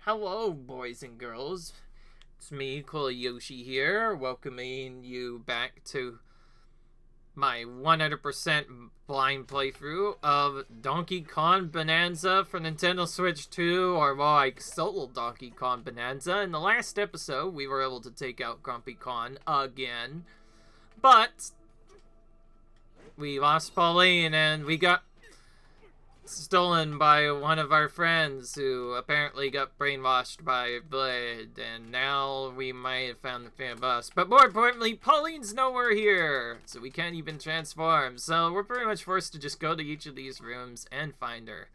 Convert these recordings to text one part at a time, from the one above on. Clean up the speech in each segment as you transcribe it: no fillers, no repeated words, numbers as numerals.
Hello, boys and girls. It's me, Yoshi here, welcoming you back to my 100% blind playthrough of Donkey Kong Bananza for Nintendo Switch 2, or more like solo Donkey Kong Bananza. In the last episode, we were able to take out Grumpy Kong again, but we lost Pauline and we got stolen by one of our friends who apparently got brainwashed by Blade, and now we might have found the fan bus. But more importantly, Pauline's nowhere here, so we can't even transform. So we're pretty much forced to just go to each of these rooms and find her.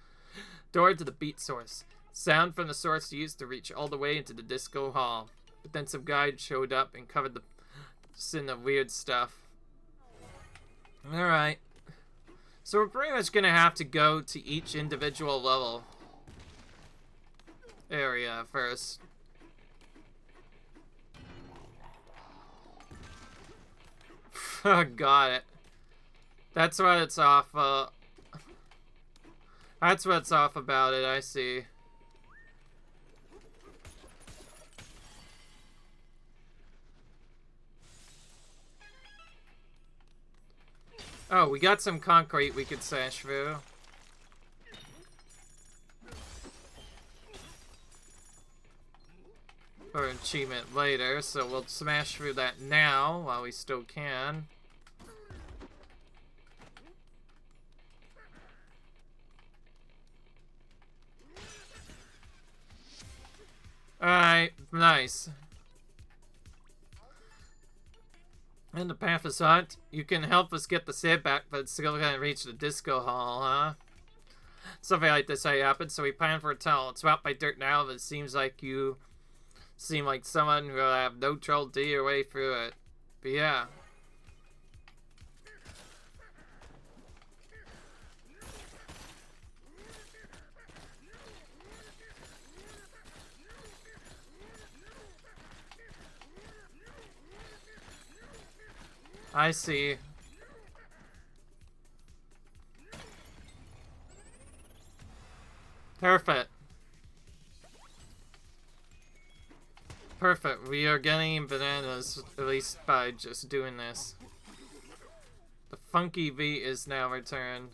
Door to the beat source. Sound from the source used to reach all the way into the disco hall. But then some guide showed up and covered the sin of weird stuff. Alright. So we're pretty much going to have to go to each individual level area first. Got it. That's what it's off, that's what's off about it, I see. Oh, we got some concrete we could smash through. For an achievement later, so we'll smash through that now while we still can. Alright, nice. And the path is hot. You can help us get the set back, but it's still gonna reach the disco hall, huh? Something like this had happened, so we plan for a tunnel. It's swamped by dirt now, but it seems like you seem like someone who will have no trouble to your way through it. But yeah. I see. Perfect. Perfect. We are getting bananas, at least by just doing this. The funky beat is now returned.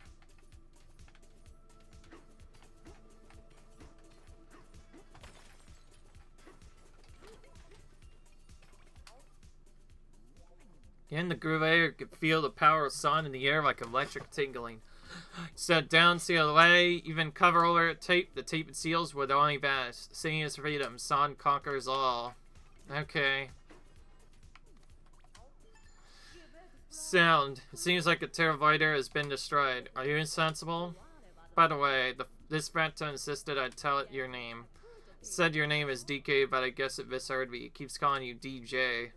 In the groove area, you could feel the power of sun in the air like electric tingling. Set down, seal away, even cover over tape. The tape and seals would only vanish. Singing is freedom. Sun conquers all. Okay. Sound. It seems like a Terravoider has been destroyed. Are you insensible? By the way, this phantom insisted I tell it your name. It said your name is DK, but I guess it misheard me. It keeps calling you DJ.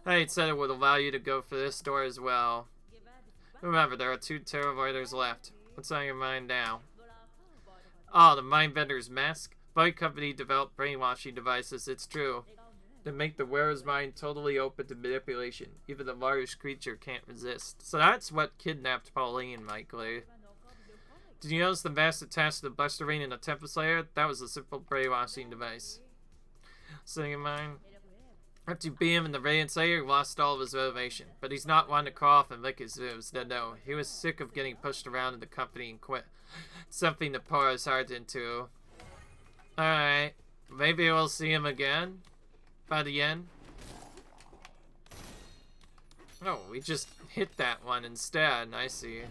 I said it would allow you to go for this door as well. Remember, there are 2 Terravoiders left. What's on your mind now? Oh, the Mind Bender's mask? Bike Company developed brainwashing devices, it's true. They make the wearer's mind totally open to manipulation. Even the largest creature can't resist. So that's what kidnapped Pauline, likely. Did you notice the mask attached to the Buster Ring in the Tempest Layer? That was a simple brainwashing device. Something in mind? After you beat him in the Radiant Slayer, he lost all of his motivation. But he's not one to cough and lick his wounds. No. He was sick of getting pushed around in the company and quit. Something to pour his heart into. Alright. Maybe we'll see him again. By the end. Oh, we just hit that one instead. I see.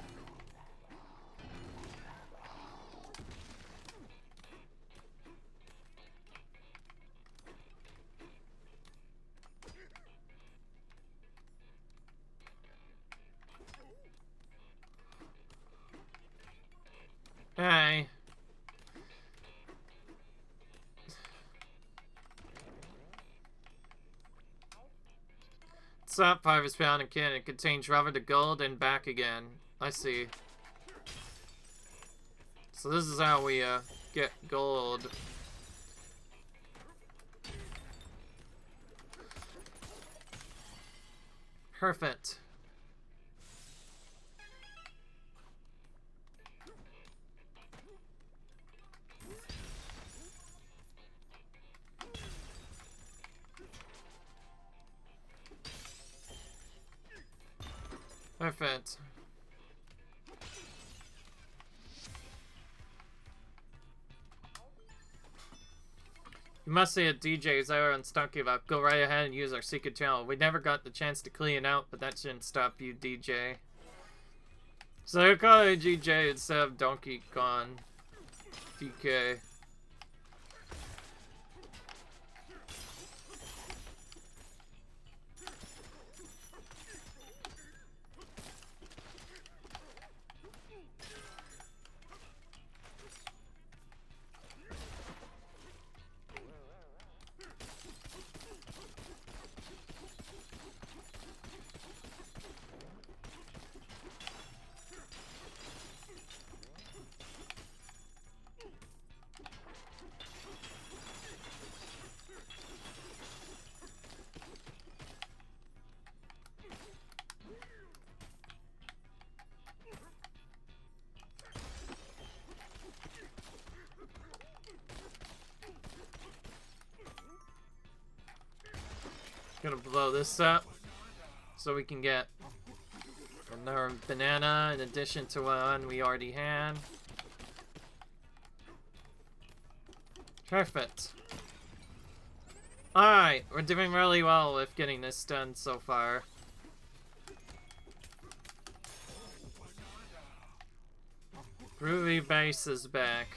Hey. It's not 5 is found in can. It contains rubber to gold and back again. I see. So this is how we get gold. Perfect. Perfect. You must say a DJ is out on Donkey about. Go right ahead and use our secret channel. We never got the chance to clean it out, but that shouldn't stop you, DJ. So I call it DJ instead of Donkey Kong DK. Gonna blow this up so we can get another banana in addition to one we already had. Perfect. Alright, we're doing really well with getting this done so far. Groovy Bass is back.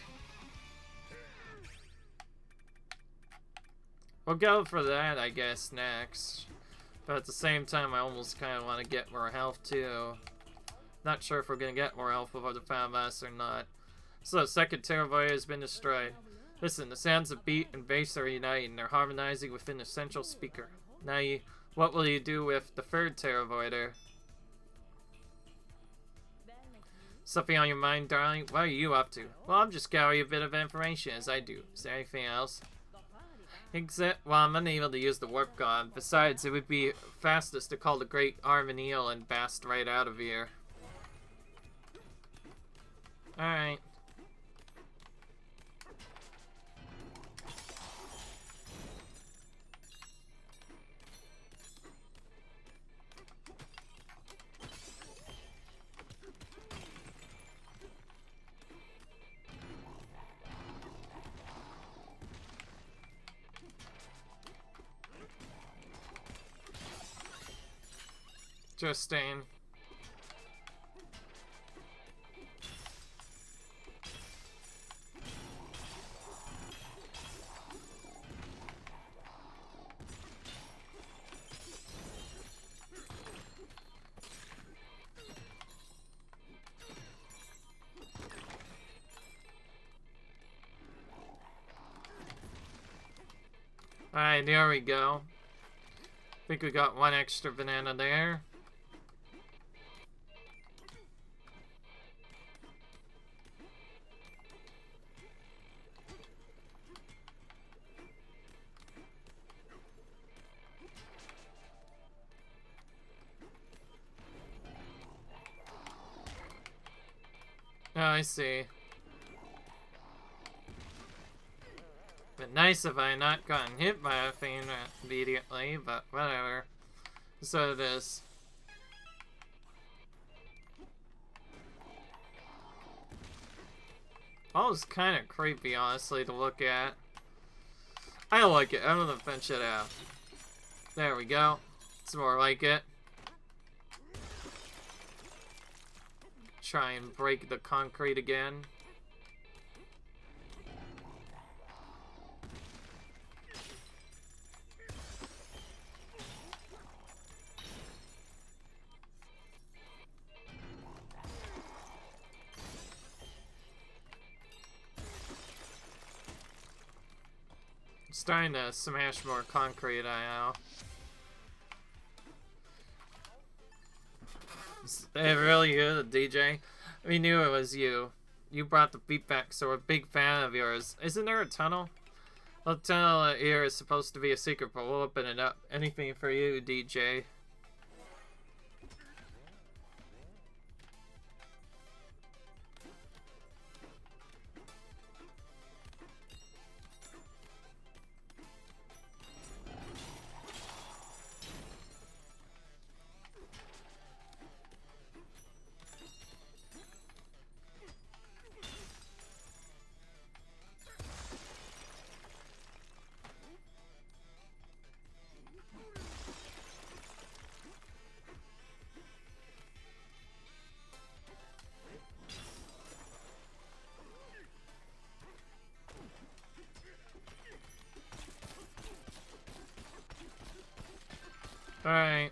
We'll go for that, I guess, next. But at the same time, I almost kind of want to get more health, too. Not sure if we're going to get more health before the Final Boss or not. So, the second Terravoid has been destroyed. Listen, the sounds of beat and bass are uniting. They're harmonizing within the central speaker. Now, what will you do with the third Terravoider? Something on your mind, darling? What are you up to? Well, I'm just gathering a bit of information, as I do. Is there anything else? Well, I'm unable to use the warp god. Besides, it would be fastest to call the Great Arvaneel and bast right out of here. Alright. Interesting. Alright, there we go. I think we got one extra banana there. Oh, I see. But nice if I had not gotten hit by a thing immediately, but whatever. So it is. All is kind of creepy, honestly, to look at. I like it. I'm gonna finish it out. There we go. It's more like it. Try and break the concrete again. I'm starting to smash more concrete, I know. It really you, the DJ? We knew it was you. You brought the beat back, so we're a big fan of yours. Isn't there a tunnel? Well, the tunnel here is supposed to be a secret, but we'll open it up. Anything for you, DJ. Alright.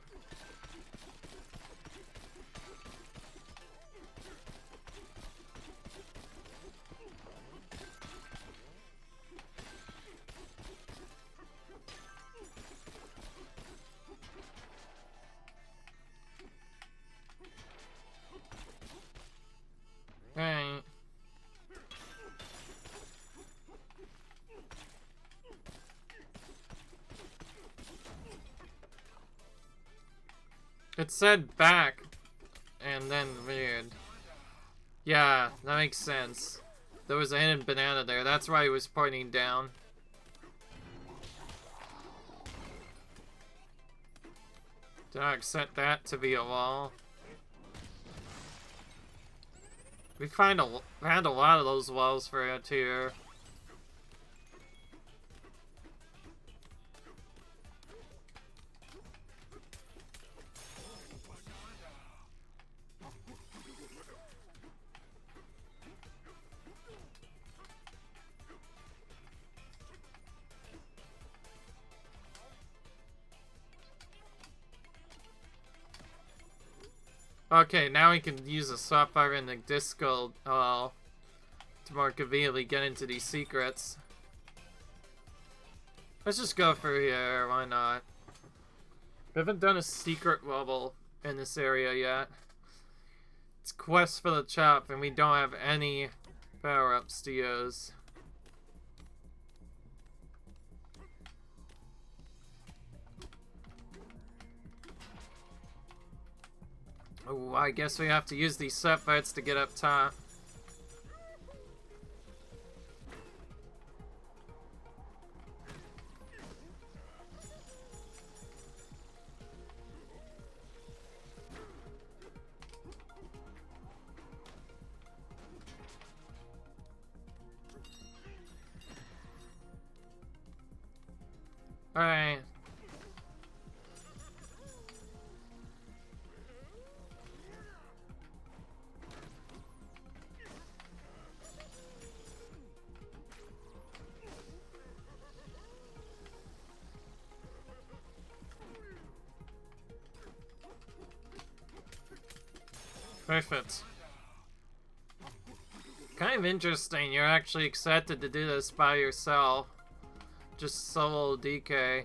Alright. It said back, and then weird. Yeah, that makes sense. There was a hidden banana there. That's why he was pointing down. Did I accept that to be a wall? We found a lot of those walls for it here. Okay, now we can use the sapphire and the disco to more conveniently get into these secrets. Let's just go through here, why not? We haven't done a secret level in this area yet. It's quest for the chop, and we don't have any power-ups to use. Oh, I guess we have to use these sapphires to get up top. Alright. Perfect. Kind of interesting, you're actually accepted to do this by yourself. Just solo DK.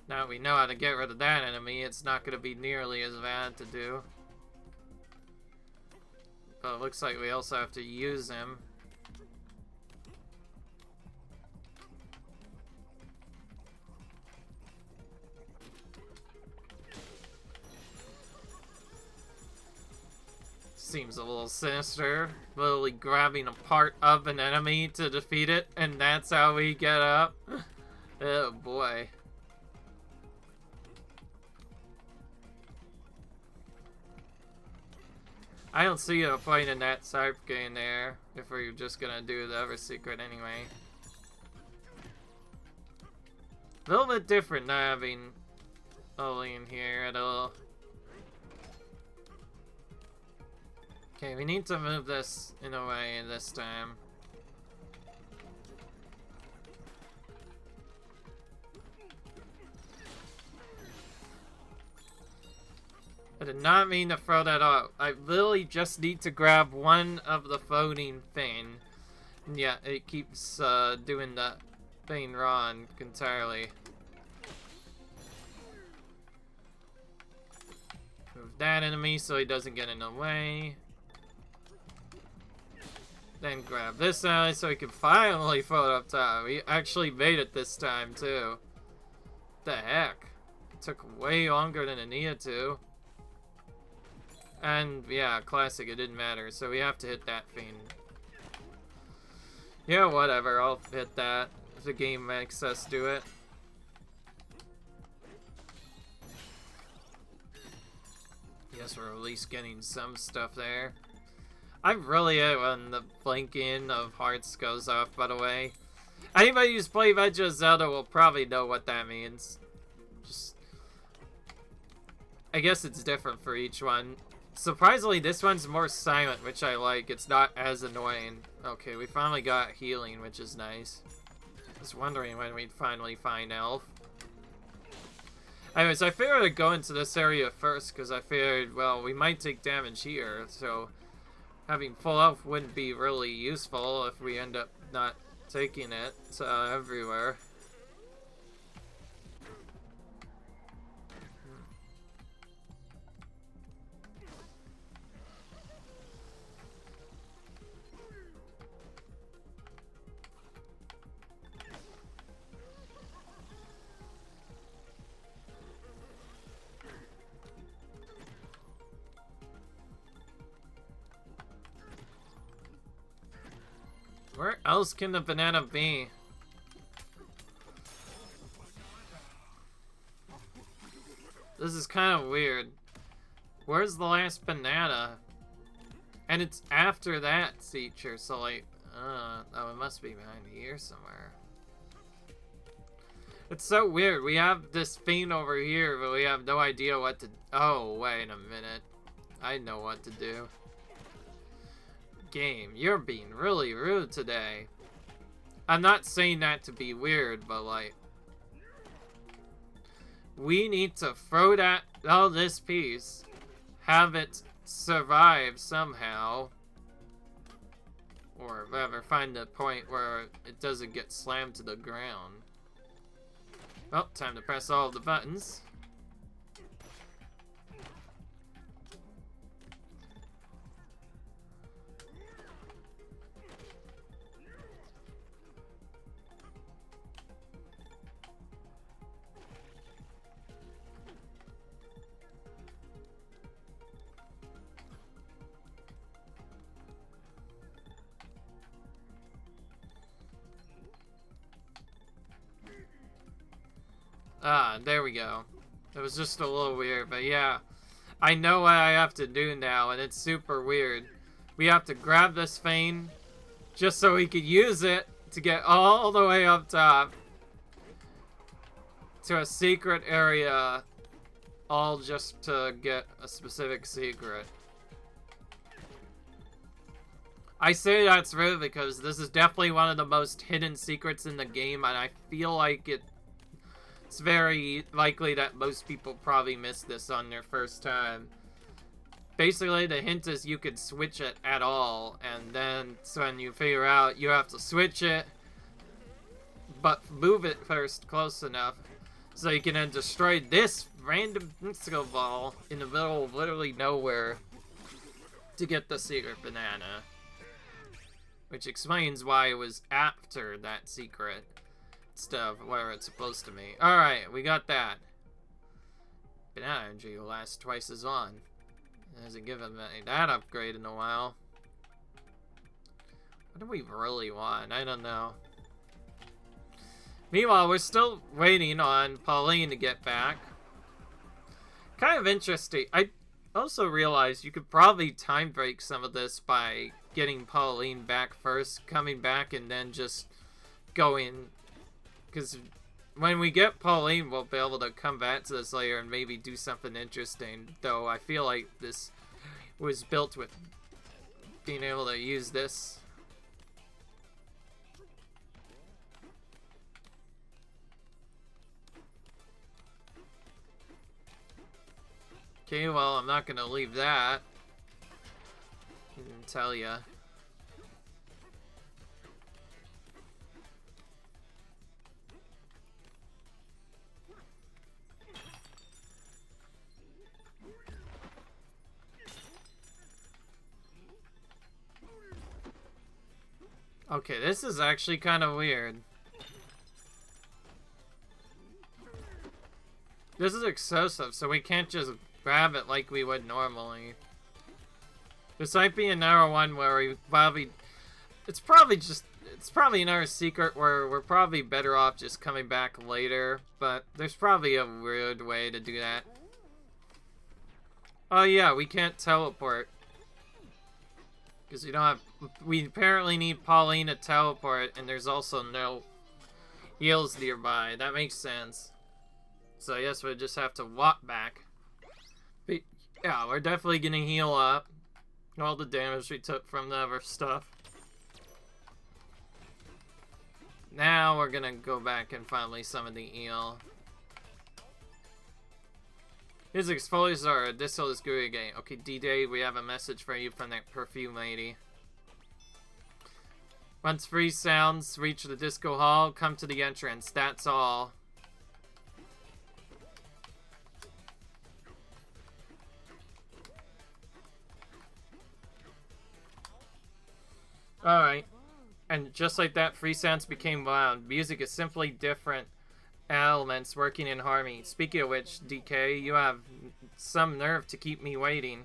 Now we know how to get rid of that enemy, it's not going to be nearly as bad to do. But it looks like we also have to use him. Seems a little sinister. Literally grabbing a part of an enemy to defeat it, and that's how we get up. Oh boy. I don't see a point in that side game there, if we're just gonna do the other secret anyway. A little bit different not having Oli in here at all. Okay, we need to move this in a way this time. I did not mean to throw that out. I literally just need to grab one of the floating thing. And yeah, it keeps doing that thing wrong entirely. Move that enemy so he doesn't get in the way. Then grab this ally so he can finally float up top. We actually made it this time too. What the heck? It took way longer than it needed to. And yeah, classic, it didn't matter. So we have to hit that thing. Yeah, whatever, I'll hit that if the game makes us do it. Guess we're at least getting some stuff there. I really hate when the blinking of hearts goes off, by the way. Anybody who's played Legend of Zelda will probably know what that means. Just, I guess it's different for each one. Surprisingly, this one's more silent, which I like. It's not as annoying. Okay, we finally got healing, which is nice. I was wondering when we'd finally find Elf. Anyways, I figured I'd go into this area first, because I figured, well, we might take damage here, so having full health wouldn't be really useful if we end up not taking it everywhere. Where else can the banana be? This is kind of weird. Where's the last banana? And it's after that feature, so like, oh, it must be behind here somewhere. It's so weird. We have this thing over here, but we have no idea what to... Oh, wait a minute. I know what to do. Game, you're being really rude today. I'm not saying that to be weird, but like, we need to throw that this piece, have it survive somehow, or whatever, find a point where it doesn't get slammed to the ground. Well, time to press all of the buttons. Ah, there we go. It was just a little weird, but yeah. I know what I have to do now, and it's super weird. We have to grab this thing, just so we could use it to get all the way up top to a secret area, all just to get a specific secret. I say that's rude because this is definitely one of the most hidden secrets in the game, and I feel like it's very likely that most people probably miss this on their first time. Basically, the hint is you could switch it at all, and then so when you figure out you have to switch it, but move it first close enough so you can then destroy this random disco ball in the middle of literally nowhere to get the secret banana. Which explains why it was after that secret stuff where it's supposed to be. Alright, we got that. Banana energy will last twice as long. It hasn't given me that upgrade in a while. What do we really want? I don't know. Meanwhile, we're still waiting on Pauline to get back. Kind of interesting. I also realized you could probably time break some of this by getting Pauline back first, coming back, and then just going. Because when we get Pauline, we'll be able to come back to this layer and maybe do something interesting. Though I feel like this was built with being able to use this. Okay, well, I'm not gonna leave that. I can tell ya. Okay, this is actually kind of weird. This is excessive, so we can't just grab it like we would normally. This might be another one where we probably... It's probably another secret where we're probably better off just coming back later, but there's probably a weird way to do that. Oh yeah, we can't teleport. Because we don't have... We apparently need Pauline to teleport, and there's also no heals nearby. That makes sense. So I guess we just have to walk back. But Yeah, we're definitely gonna heal up all the damage we took from the other stuff. Now we're gonna go back and finally summon the eel. His exfoliators are distal is good again. Okay, D-Day, we have a message for you from that perfume lady. Once free sounds reach the disco hall, come to the entrance. That's all. Alright. And just like that, free sounds became loud. Music is simply different elements working in harmony. Speaking of which, DK, you have some nerve to keep me waiting.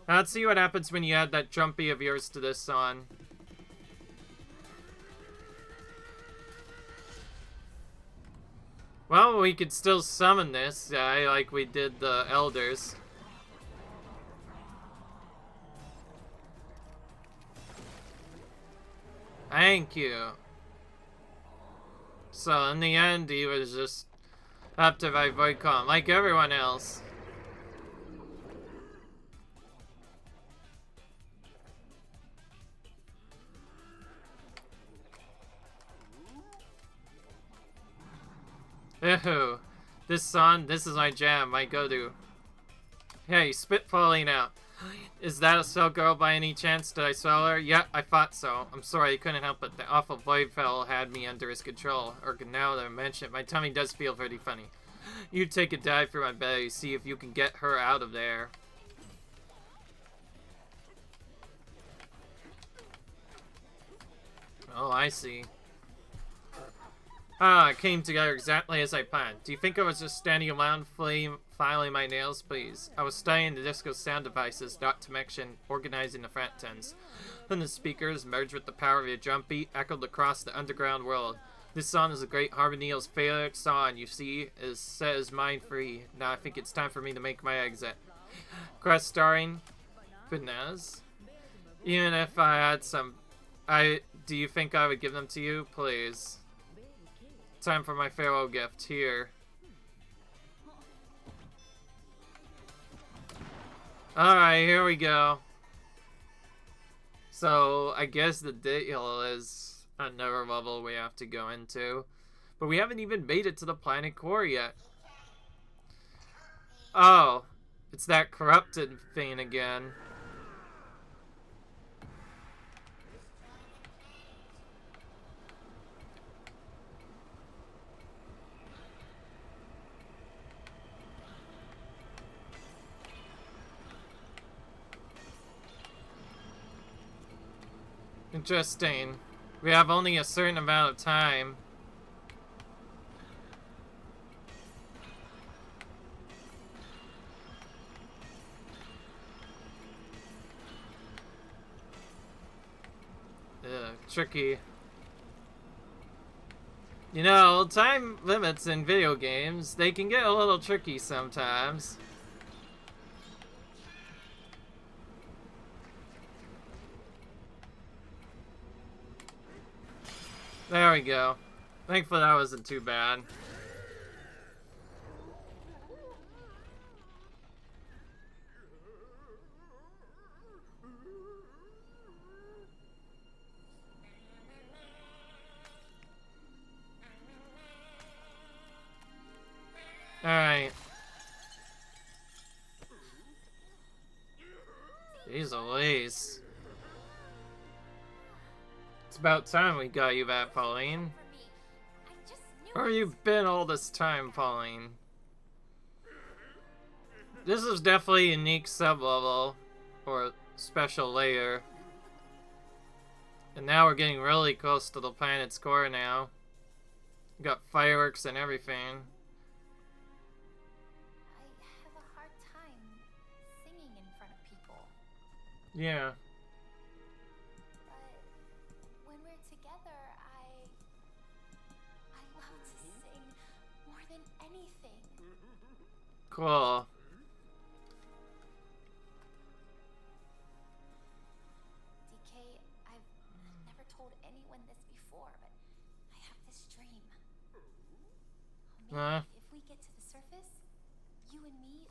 Now let's see what happens when you add that jumpy of yours to this song. Well, we could still summon this guy like we did the elders. Thank you. So in the end, he was just up to by Voidcom, like everyone else. Ew. This song, this is my jam, my go-to. Hey, spitfalling out. Is that a cell girl by any chance? Did I swallow her? Yeah, I thought so. I'm sorry, I couldn't help it. The awful void fellow had me under his control. Or now that I mention it, my tummy does feel pretty funny. You take a dive through my belly, see if you can get her out of there. Oh, I see. Ah, it came together exactly as I planned. Do you think I was just standing around filing my nails? Please. I was studying the disco sound devices, not to mention organizing the frat tens. Then the speakers, merged with the power of your drum beat, echoed across the underground world. This song is a great Harmony's favorite song, you see, is says mind free. Now I think it's time for me to make my exit. Quest starring Bananza. Even if I had some, do you think I would give them to you? Please. Time for my farewell gift here. Alright, here we go. So, I guess the deal is another level we have to go into. But we haven't even made it to the planet core yet. Oh, it's that corrupted thing again. Interesting. We have only a certain amount of time. Ugh, tricky. You know, time limits in video games, they can get a little tricky sometimes. There we go. Thankfully that wasn't too bad. Alright. Jeez Louise. It's about time we got you back, Pauline. Where have you been all this time, Pauline? This is definitely a unique sub-level, or special layer. And now we're getting really close to the planet's core now. We got fireworks and everything. I have a hard time singing in front of people. Yeah. But when we're together, I love to sing more than anything. Cool. DK, I've never told anyone this before, but I have this dream. Maybe if we get to the surface, you and me,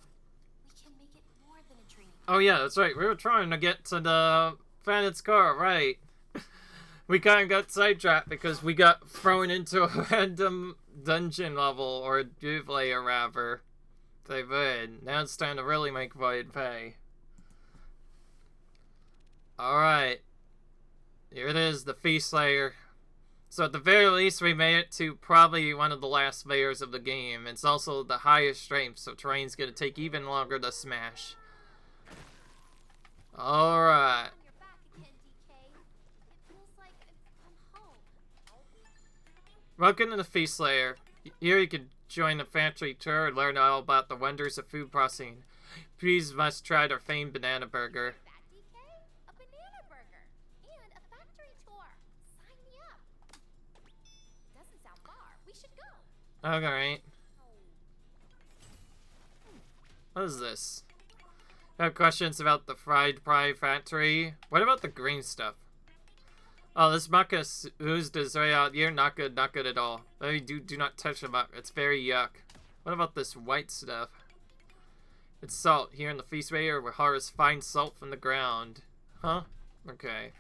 we can make it more than a dream. Oh yeah, that's right. We were trying to get to the planet's core, right? We kind of got sidetracked because we got thrown into a random dungeon level or Jubilee or whatever they would. Now it's time to really make Void pay. Alright. Here it is, the Feast Layer. So at the very least, we made it to probably one of the last layers of the game. It's also the highest strength, so terrain's gonna take even longer to smash. Alright. You're back again, DK. It feels like I've come home. Welcome to the Feast Layer. Here you can join the factory tour and learn all about the wonders of food processing. Please must try their famed banana burger. That, DK? A banana burger. And a factory tour. Sign me up. Doesn't sound far. We should go. Alright. What is this? I have questions about the fried pie factory. What about the green stuff? Oh, this muck is oozed is right out here. Not good at all. Maybe do not touch the muck. It's very yuck. What about this white stuff? It's salt. Here in the feast layer, we harvest fine salt from the ground. Huh? Okay.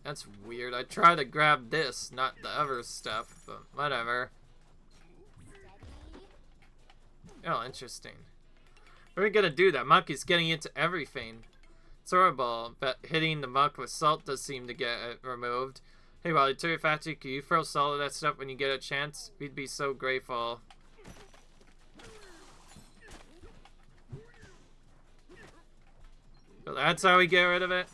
That's weird. I try to grab this, not the other stuff, but whatever. Oh, interesting. What are we gonna do? That muck is getting into everything. It's horrible, but hitting the muck with salt does seem to get it removed. Hey, Wally, to your factory, can you throw salt at that stuff when you get a chance? We'd be so grateful. So that's how we get rid of it?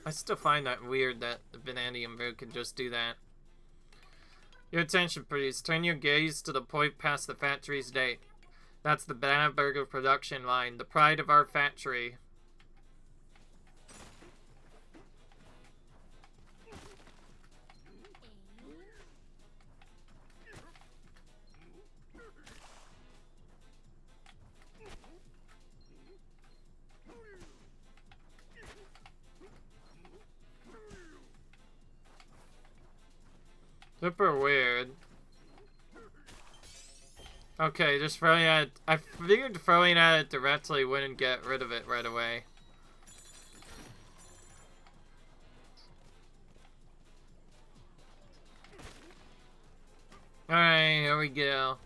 I still find that weird that the Vanadium Brew can just do that. Your attention, please. Turn your gaze to the point past the factory's gate. That's the Banana Burger production line, the pride of our factory. Super weird. Okay, just throwing at it. I figured throwing at it directly wouldn't get rid of it right away. Alright, here we go.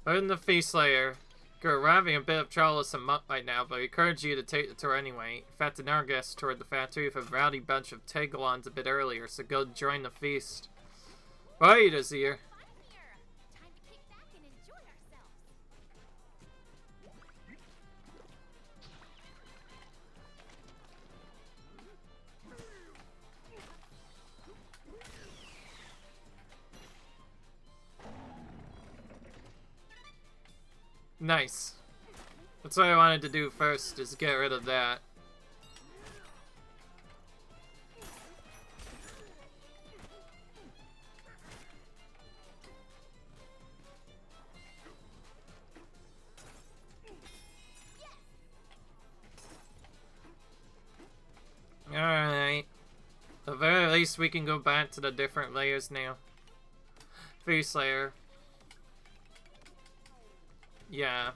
We're in the Feast Layer. We're having a bit of trouble with some muck right now, but we encourage you to take the tour anyway. In fact, another guest toured the factory with a rowdy bunch of Tagalons a bit earlier, so go join the feast. Right, is here. Time to kick back and enjoy ourselves. Nice. That's what I wanted to do first, is get rid of that. Alright. At the very least, we can go back to the different layers now. Feast layer. Yeah.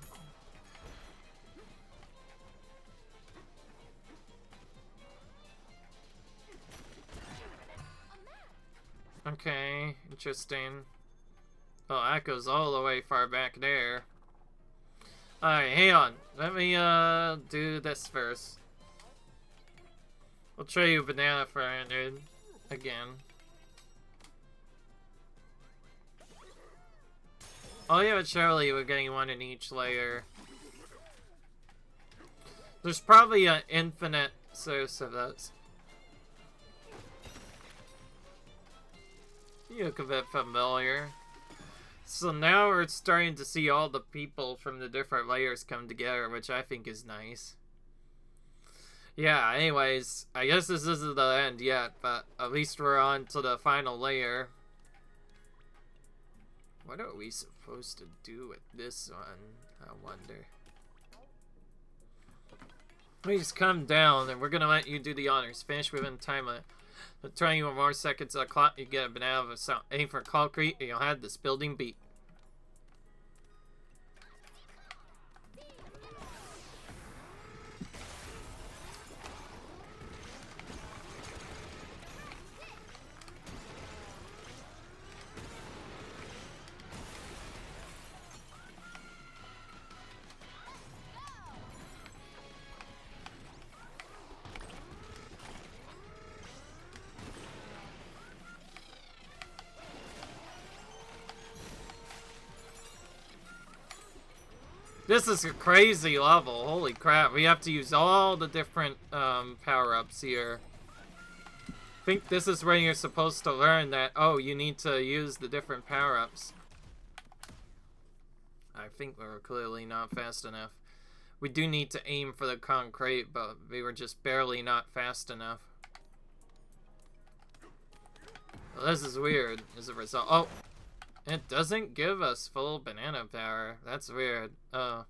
Okay, interesting. Oh, that goes all the way far back there. Alright, hang on. Let me, do this first. We'll trade you banana for 100 again. Oh yeah, but surely we're getting one in each layer. There's probably an infinite source of those. You look a bit familiar. So now we're starting to see all the people from the different layers come together, which I think is nice. Yeah, anyways, I guess this isn't the end yet, but at least we're on to the final layer. What are we supposed to do with this one? I wonder. Please come down, and we're gonna let you do the honors. Finish within time limit. 20 or more seconds on the clock, you get a banana of a sound. Aim for concrete, and you'll have this building beat. This is a crazy level. Holy crap. We have to use all the different power-ups here. I think this is where you're supposed to learn that, oh, you need to use the different power-ups. I think we were clearly not fast enough. We do need to aim for the concrete, but we were just barely not fast enough. Well, this is weird as a result. Oh! It doesn't give us full banana power. That's weird. Oh.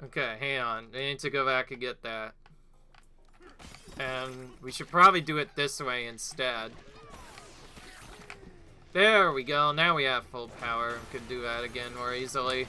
Okay, hang on. I need to go back and get that. And we should probably do it this way instead. There we go. Now we have full power. We can do that again more easily.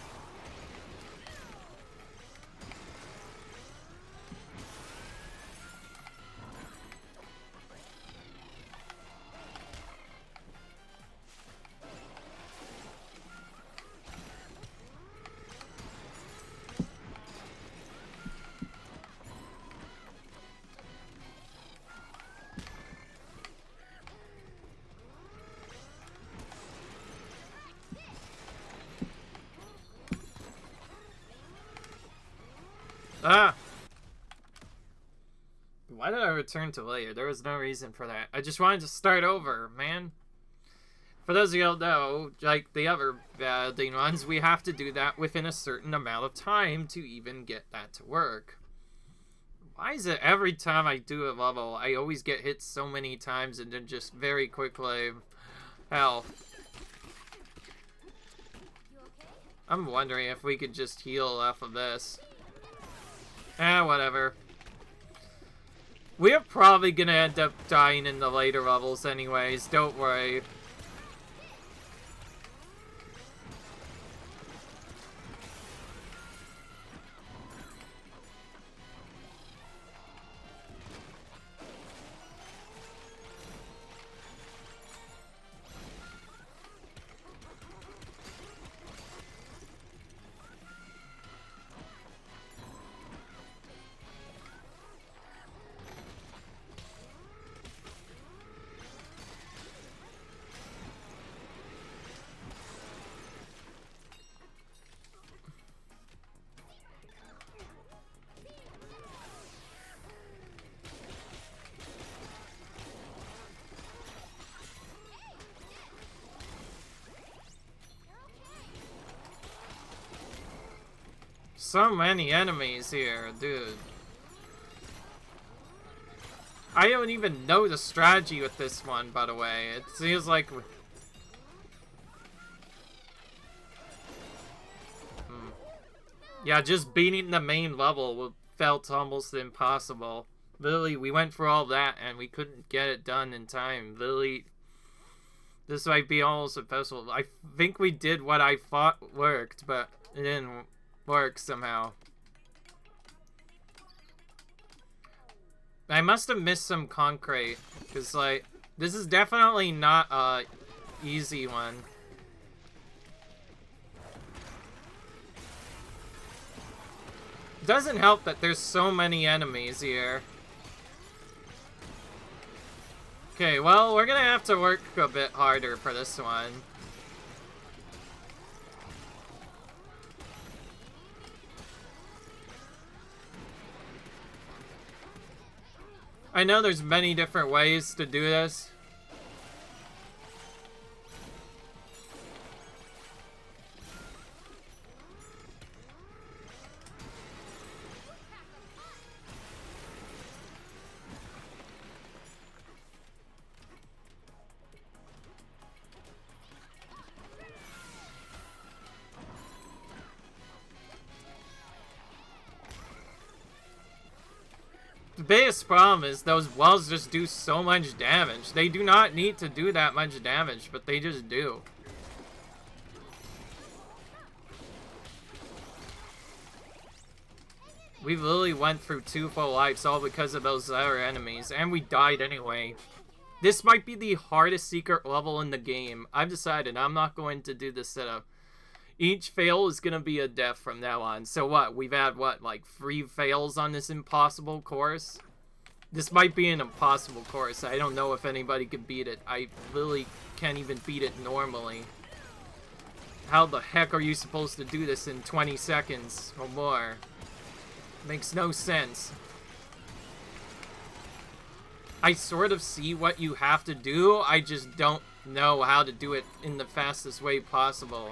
Ah! Why did I return to later? There was no reason for that. I just wanted to start over, man. For those of you who don't know, like the other building ones, we have to do that within a certain amount of time to even get that to work. Why is it every time I do a level, I always get hit so many times and then just very quickly... Hell. I'm wondering if we could just heal off of this. Whatever. We're probably gonna end up dying in the later levels anyways, don't worry. So many enemies here, dude. I don't even know the strategy with this one, by the way. It seems like... Yeah, just beating the main level felt almost impossible. Literally, we went for all that and we couldn't get it done in time. Literally, this might be almost impossible. I think we did what I thought worked, but it didn't work somehow. I must have missed some concrete, because, like, this is definitely not a easy one. It doesn't help that there's so many enemies here. Okay, well, we're gonna have to work a bit harder for this one. I know there's many different ways to do this. The biggest problem is those walls just do so much damage. They do not need to do that much damage, but they just do. We literally went through 2 full lives all because of those other enemies, and we died anyway. This might be the hardest secret level in the game. I've decided I'm not going to do this setup. Each fail is going to be a death from now on. So what? We've had, what, like 3 fails on this impossible course? This might be an impossible course. I don't know if anybody could beat it. I really can't even beat it normally. How the heck are you supposed to do this in 20 seconds or more? Makes no sense. I sort of see what you have to do. I just don't know how to do it in the fastest way possible.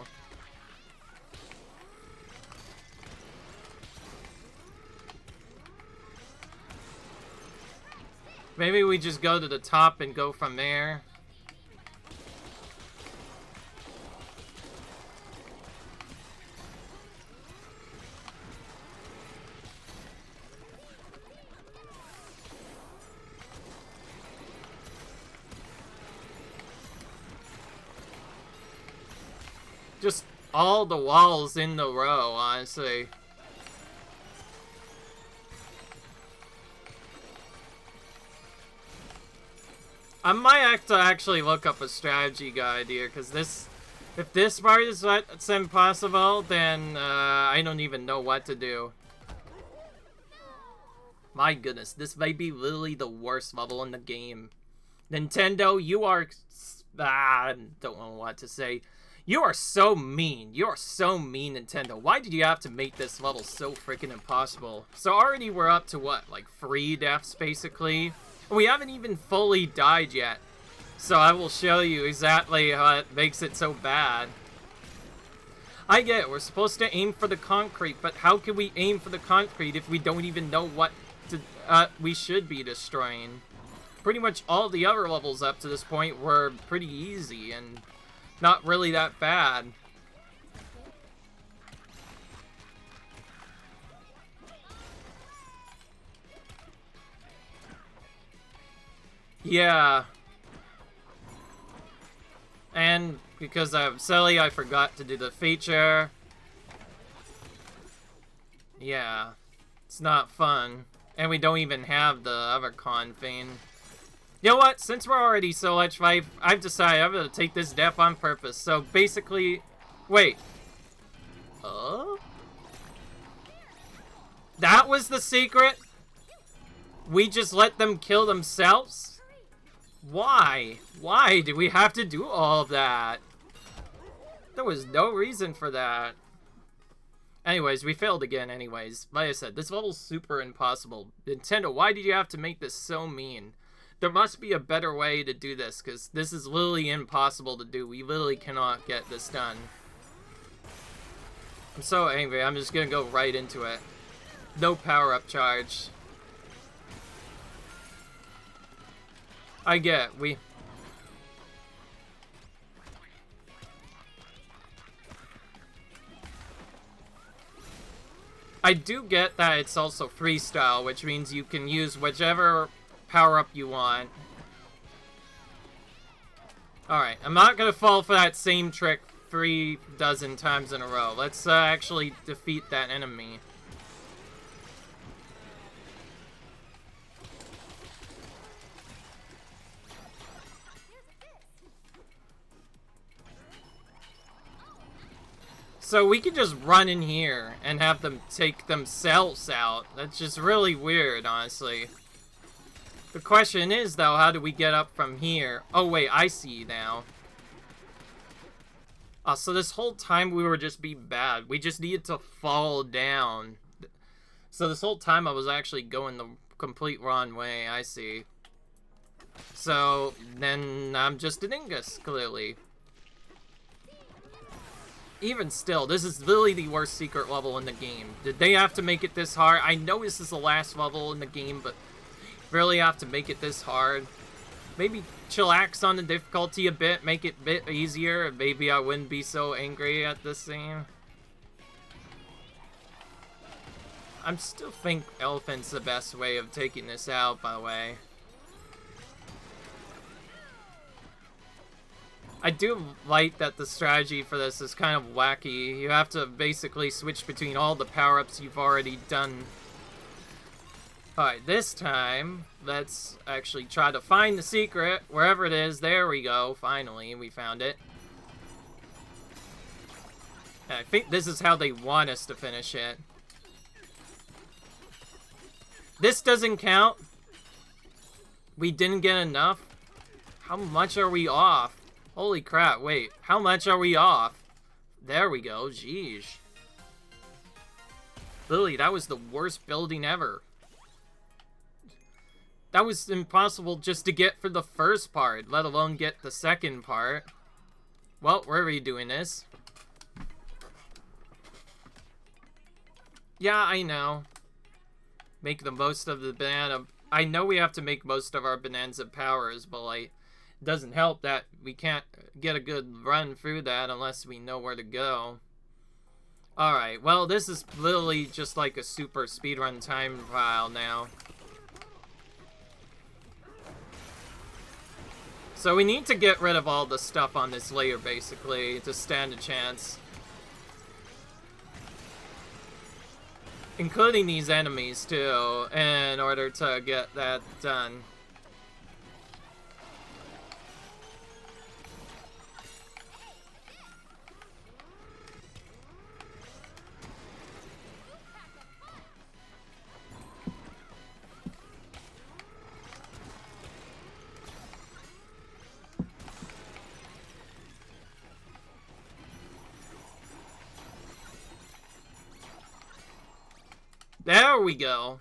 Maybe we just go to the top and go from there. Just all the walls in the row, honestly. I might have to actually look up a strategy guide here, because this... If this part is what's impossible, then I don't even know what to do. My goodness, this may be literally the worst level in the game. Nintendo, you are... I don't know what to say. You are so mean. You are so mean, Nintendo. Why did you have to make this level so freaking impossible? So already we're up to what? Like 3 deaths, basically? We haven't even fully died yet. So I will show you exactly how it makes it so bad. I get it. We're supposed to aim for the concrete, but how can we aim for the concrete if we don't even know what to, we should be destroying? Pretty much all the other levels up to this point were pretty easy and not really that bad. Yeah. And because I'm silly, I forgot to do the feature. Yeah. It's not fun. And we don't even have the other con thing. You know what? Since we're already so much life, I've decided I'm gonna take this death on purpose. So basically... Wait. That was the secret? We just let them kill themselves? Why? Why do we have to do all of that? There was no reason for that. Anyways, we failed again anyways. Like I said, this level's super impossible. Nintendo, why did you have to make this so mean? There must be a better way to do this, because this is literally impossible to do. We literally cannot get this done. I'm so angry, I'm just gonna go right into it. No power-up charge. I get, I do get that it's also freestyle, which means you can use whichever power-up you want. Alright, I'm not gonna fall for that same trick 3 dozen times in a row. Let's actually defeat that enemy. So we can just run in here and have them take themselves out. That's just really weird, honestly. The question is, though, how do we get up from here? Oh, wait, I see now. Oh, so this whole time we were just being bad. We just needed to fall down. So this whole time I was actually going the complete wrong way, I see. So, then I'm just an dingus, clearly. Even still, this is literally the worst secret level in the game. Did they have to make it this hard? I know this is the last level in the game, but really have to make it this hard. Maybe chillax on the difficulty a bit, make it a bit easier. Maybe I wouldn't be so angry at this scene. I still think elephant's the best way of taking this out, by the way. I do like that the strategy for this is kind of wacky. You have to basically switch between all the power-ups you've already done. Alright, this time, let's actually try to find the secret, wherever it is. There we go, finally, we found it. And I think this is how they want us to finish it. This doesn't count. We didn't get enough. How much are we off? Holy crap, wait. How much are we off? There we go, jeez. Lily, that was the worst building ever. That was impossible just to get for the first part, let alone get the second part. Well, we're redoing this. Yeah, I know. Make the most of the banana. I know we have to make most of our Bananza powers, but like, it doesn't help that we can't get a good run through that unless we know where to go. Alright, well, this is literally just like a super speedrun time file now. So we need to get rid of all the stuff on this layer, basically, to stand a chance. Including these enemies, too, in order to get that done. There we go.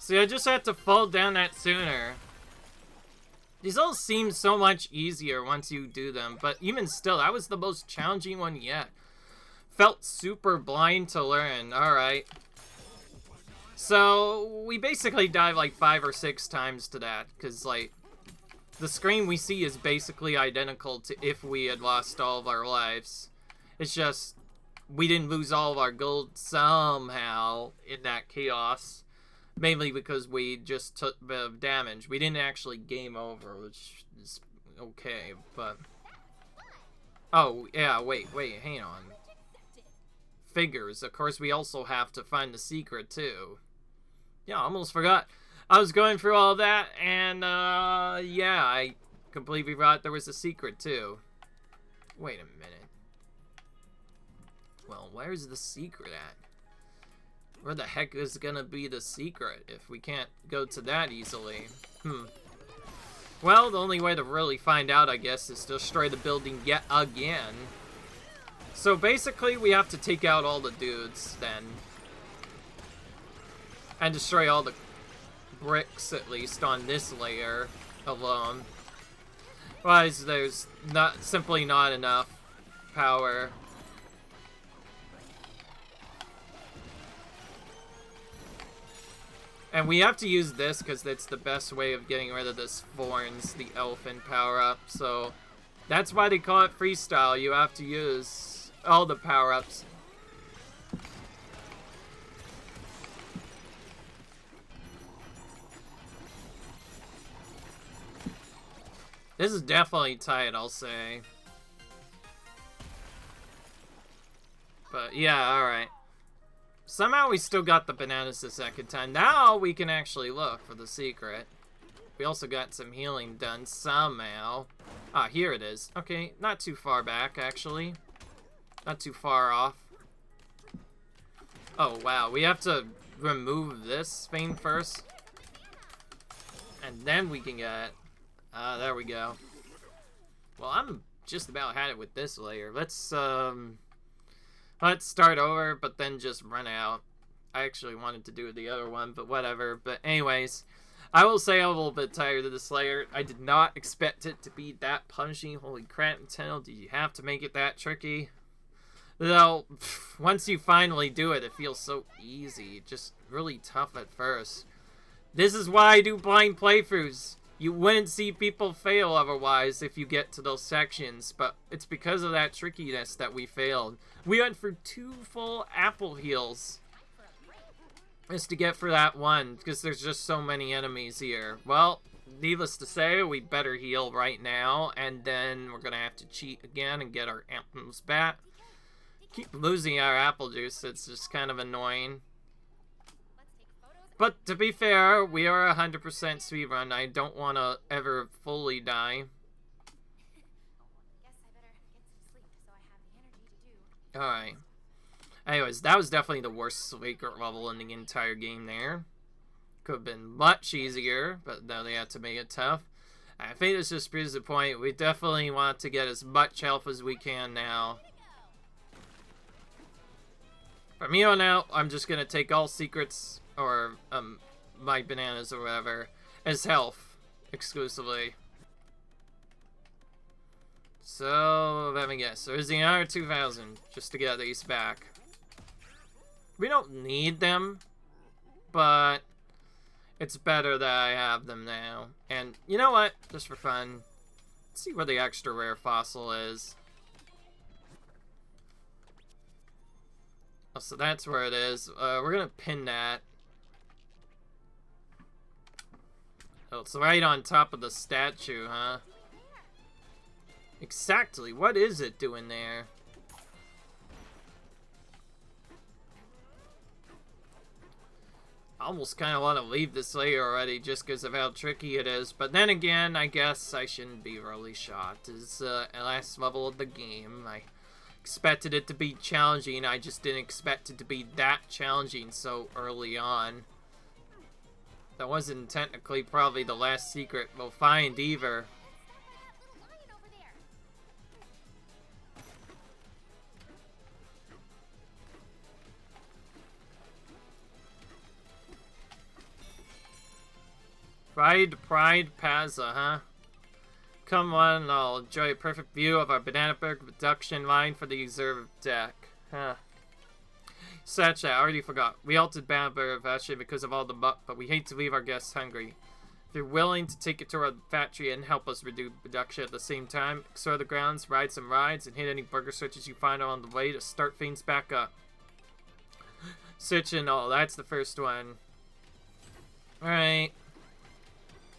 See, I just had to fall down that sooner. These all seem so much easier once you do them, but even still, that was the most challenging one yet. Felt super blind to learn. Alright. So, we basically died like 5 or 6 times to that, because, like, the screen we see is basically identical to if we had lost all of our lives. It's just, we didn't lose all of our gold somehow in that chaos. Mainly because we just took a bit of damage. We didn't actually game over, which is okay, but... Oh, yeah, wait, hang on. Figures. Of course, we also have to find the secret, too. Yeah, I almost forgot. I was going through all that, and, yeah, I completely forgot there was a secret, too. Wait a minute. Well, where's the secret at? Where the heck is gonna be the secret if we can't go to that easily? Well, the only way to really find out, I guess, is to destroy the building yet again. So basically, we have to take out all the dudes, then. And destroy all the bricks, at least, on this layer alone. Otherwise, there's simply not enough power. And we have to use this because it's the best way of getting rid of this thorns, the elephant power-up. So that's why they call it freestyle. You have to use all the power-ups. This is definitely tight, I'll say. But yeah, alright. Somehow we still got the bananas the second time. Now we can actually look for the secret. We also got some healing done somehow. Ah, here it is. Okay, not too far back, actually. Not too far off. Oh, wow. We have to remove this thing first. And then we can get... there we go. Well, I'm just about had it with this layer. Let's start over, but then just run out. I actually wanted to do the other one, but whatever. But anyways, I will say I'm a little bit tired of this layer. I did not expect it to be that punchy. Holy crap, Nintendo, did you have to make it that tricky? Though, once you finally do it, it feels so easy. Just really tough at first. This is why I do blind playthroughs. You wouldn't see people fail otherwise if you get to those sections, but it's because of that trickiness that we failed. We went for 2 full apple heals. is to get for that one, because there's just so many enemies here. Well, needless to say, we better heal right now, and then we're gonna have to cheat again and get our apples back. Keep losing our apple juice, it's just kind of annoying. But to be fair, we are 100% speedrun. I don't want to ever fully die. Guess I better get some sleep so I have the energy to do. Alright. Anyways, that was definitely the worst secret level in the entire game there. Could have been much easier, but now they had to make it tough. I think this just proves the point. We definitely want to get as much health as we can now. From here on out, I'm just going to take all secrets, or my bananas or whatever, as health, exclusively. So, let me guess. There's the other 2,000, just to get these back. We don't need them, but it's better that I have them now. And you know what? Just for fun, let's see where the extra rare fossil is. Oh, so that's where it is. We're gonna pin that. Oh, it's right on top of the statue, huh? Exactly. What is it doing there? I almost kind of want to leave this layer already just because of how tricky it is. But then again, I guess I shouldn't be really shocked. It's the last level of the game. I expected it to be challenging. I just didn't expect it to be that challenging so early on. That wasn't technically probably the last secret we'll find either. Pride Plaza, huh? Come on, I'll enjoy a perfect view of our Bananaberg production line for the reserve deck. Huh. Such I already forgot. We altered Bananaberg actually because of all the muck, but we hate to leave our guests hungry. If you're willing to take it to our factory and help us reduce production at the same time, explore the grounds, ride some rides, and hit any burger switches you find on the way to start things back up. Switching, oh, that's the first one. Alright.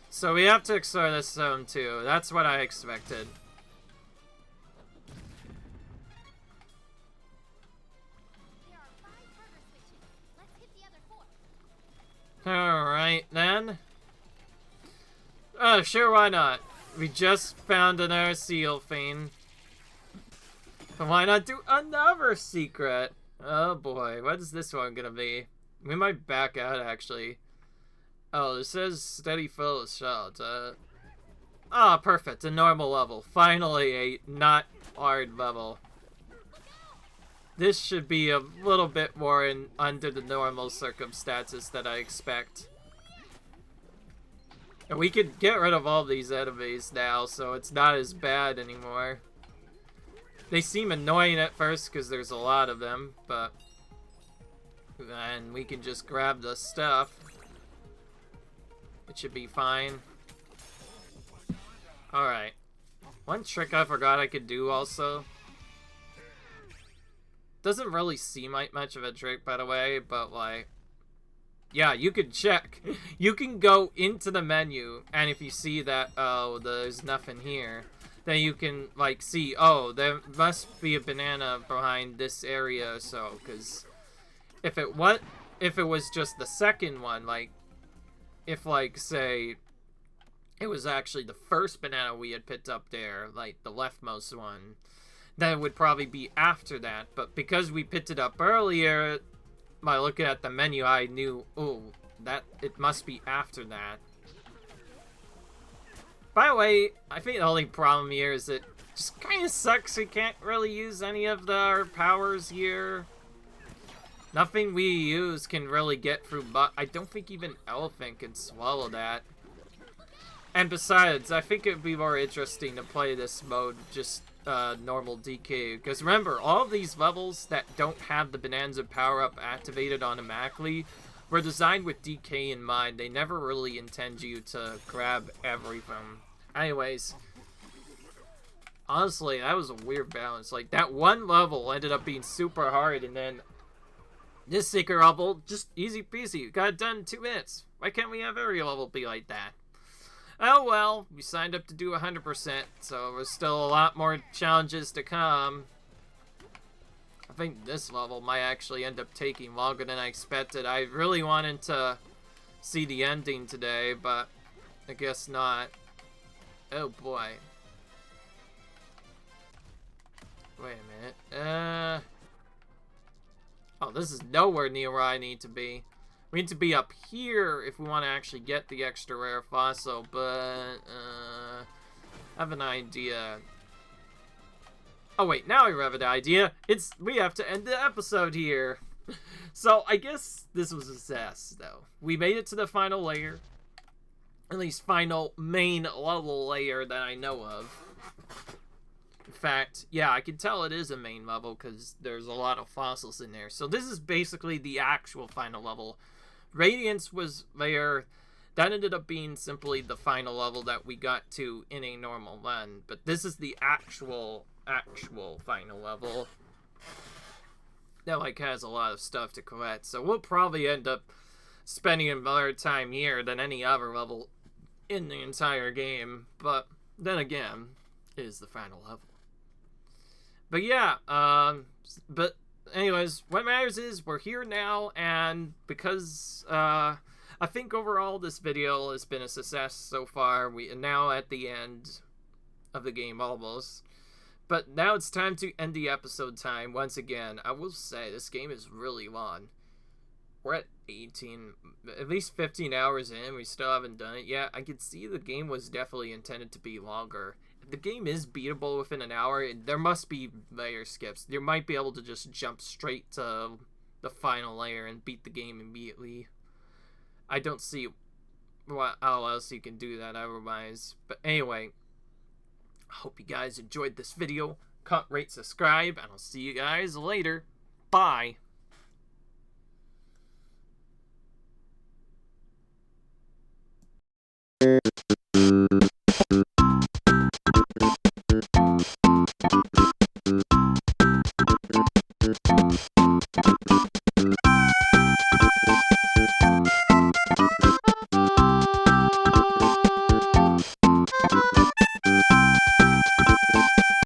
So we have to explore this zone too. That's what I expected. There are 5 burger switches. Let's hit the other 4. Alright then. Oh, sure, why not? We just found another seal fiend. But why not do another secret? Oh boy, what is this one gonna be? We might back out actually. Oh, it says steady full of shots. Ah, perfect. A normal level. Finally, a not hard level. This should be a little bit more under the normal circumstances that I expect. And we could get rid of all these enemies now, so it's not as bad anymore. They seem annoying at first because there's a lot of them, but... and we can just grab the stuff. It should be fine. Alright. One trick I forgot I could do also. Doesn't really seem like much of a trick, by the way, but like... yeah, you could check. You can go into the menu, and if you see that, oh, there's nothing here, then you can, like, see, oh, there must be a banana behind this area, so, because if it was just the second one, like, if, like, say, it was actually the first banana we had picked up there, like, the leftmost one, then it would probably be after that. But because we picked it up earlier, by looking at the menu, I knew, oh, that it must be after that. By the way, I think the only problem here is it just kind of sucks we can't really use any of our powers here. Nothing we use can really get through, but I don't think even Elephant can swallow that. And besides, I think it would be more interesting to play this mode just normal DK. Because remember, all of these levels that don't have the Bananza power-up activated automatically were designed with DK in mind. They never really intend you to grab everything. Anyways, honestly, that was a weird balance. Like, that one level ended up being super hard, and then This secret level, just easy peasy. Got it done in 2 minutes. Why can't we have every level be like that? Oh well, we signed up to do 100%, so there's still a lot more challenges to come. I think this level might actually end up taking longer than I expected. I really wanted to see the ending today, but I guess not. Oh boy. Wait a minute. Oh, this is nowhere near where I need to be. We need to be up here if we want to actually get the extra rare fossil, but I have an idea. Oh wait, now I have an idea. We have to end the episode here. So I guess this was a success, though. We made it to the final layer. At least final main level layer that I know of. In fact, yeah, I can tell it is a main level because there's a lot of fossils in there. So this is basically the actual final level. Radiance was there. That ended up being simply the final level that we got to in a normal run. But this is the actual final level. That like has a lot of stuff to collect. So we'll probably end up spending more time here than any other level in the entire game. But then again, it is the final level. But yeah, but anyways, what matters is we're here now, and because I think overall this video has been a success so far. We are now at the end of the game almost. But now it's time to end the episode time. Once again, I will say this game is really long. We're at 18, at least 15 hours in. We still haven't done it yet. I could see the game was definitely intended to be longer. If the game is beatable within an hour, there must be layer skips. You might be able to just jump straight to the final layer and beat the game immediately. I don't see how else you can do that otherwise. But anyway, I hope you guys enjoyed this video. Comment, rate, subscribe, and I'll see you guys later. Bye.